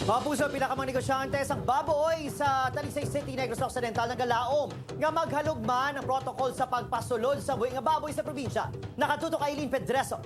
Mga puso, pinakamang negosyante ang baboy sa Talisay City, Negros Occidental ng Galaom nga maghalugman ang protocol sa pagpasulod sa buhi nga baboy sa probinsya. Nakatutok kay Eileen Pedreso.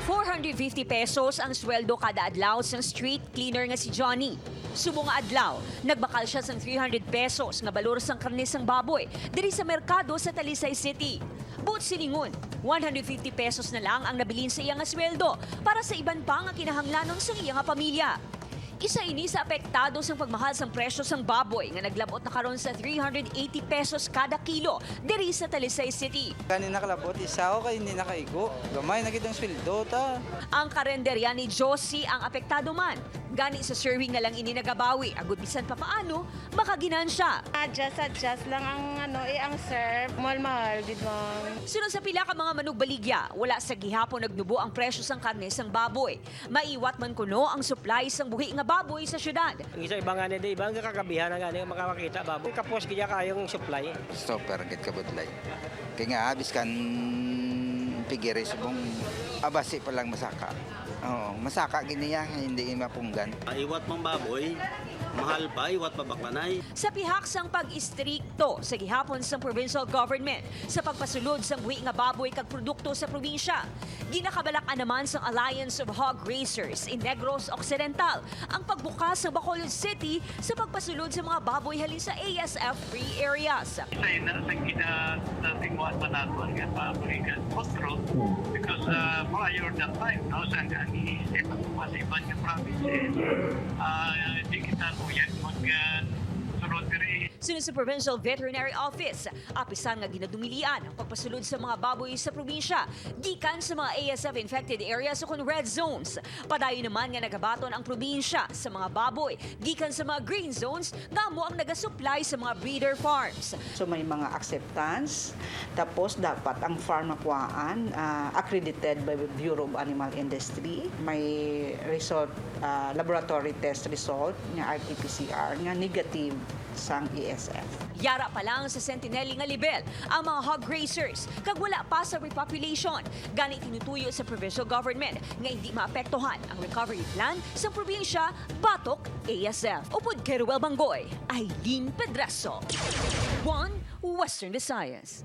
450 pesos ang sweldo kada adlaw sa street cleaner nga si Johnny. Sumo nga adlaw, nagbakal siya sa 300 pesos nga balor sang karne sang baboy diri sa merkado sa Talisay City. Buot silingon, 150 pesos na lang ang nabilin sa iya nga sweldo para sa iban pa nga kinahanglanon sa iya nga pamilya. Isa ini sa apektado sa pagmahal sang presyo sang baboy nga naglabot na karon sa 380 pesos kada kilo diri sa Talisay City. Kanina nakalabot, isa ako kay hindi nakaigo. Gamay na kitang sweldo ta. Ang karenderya ni Josie ang apektado man. Gani sa serving na lang ini nagabawi. Agud bisan pa paano, makaginansya. Adjust lang ang ang serve. Mahal-mahal, di ba? Sunod sa pila ka mga manugbaligya, wala sa gihapon nagnubo ang presyo sang karne sang baboy. Maiwat man kuno ang supply sang buhi nga baboy sa syudad. Ang isa ibang nga di ibang kakagabihan nga ni makakita baboy. Kapos kaya kayong supply. Stopper, git kabudlay. Kaya nga, abis kan pigiris mong abasi pa lang masaka. Oo, masaka giniya, hindi mapunggan. Iwat mong baboy, mahal pa, iwat pa baklanay. Sa pihak sang pag-istrikto sa gihapon sang provincial government sa pagpasulod sang buhi nga baboy kag produkto sa probinsya, ginakabalak-an naman sang Alliance of Hog Raisers in Negros Occidental ang pagbukas sa Bacolod City sa pagpasulod sa mga baboy halin sa ASF-free areas. Say na sa tingwa pa nato ang baboy ka control because prior that time no sa iisip ang masiban ng provinces di kita kuyak sunod diri. Sunod sa Provincial Veterinary Office, apisan nga ginadumilian ang pagpasulod sa mga baboy sa probinsya, gikan sa mga ASF-infected areas o kung red zones. Padayon naman nga nagabaton ang probinsya sa mga baboy, gikan sa mga green zones, nga mo ang nagasupply sa mga breeder farms. So may mga acceptance, tapos dapat ang farm makuhaan accredited by the Bureau of Animal Industry. May result, laboratory test result nga RT-PCR nga negative sang ESF. Yara pa lang sa Sentinelli nga level ang mga hog raisers kag wala pa sa repopulation. Gani tinutuyo sa provincial government nga hindi maapektuhan ang recovery plan sa probinsya batok ASF. Upod kay Ruel Bangoy, Eileen Pedreso. One Western Visayas.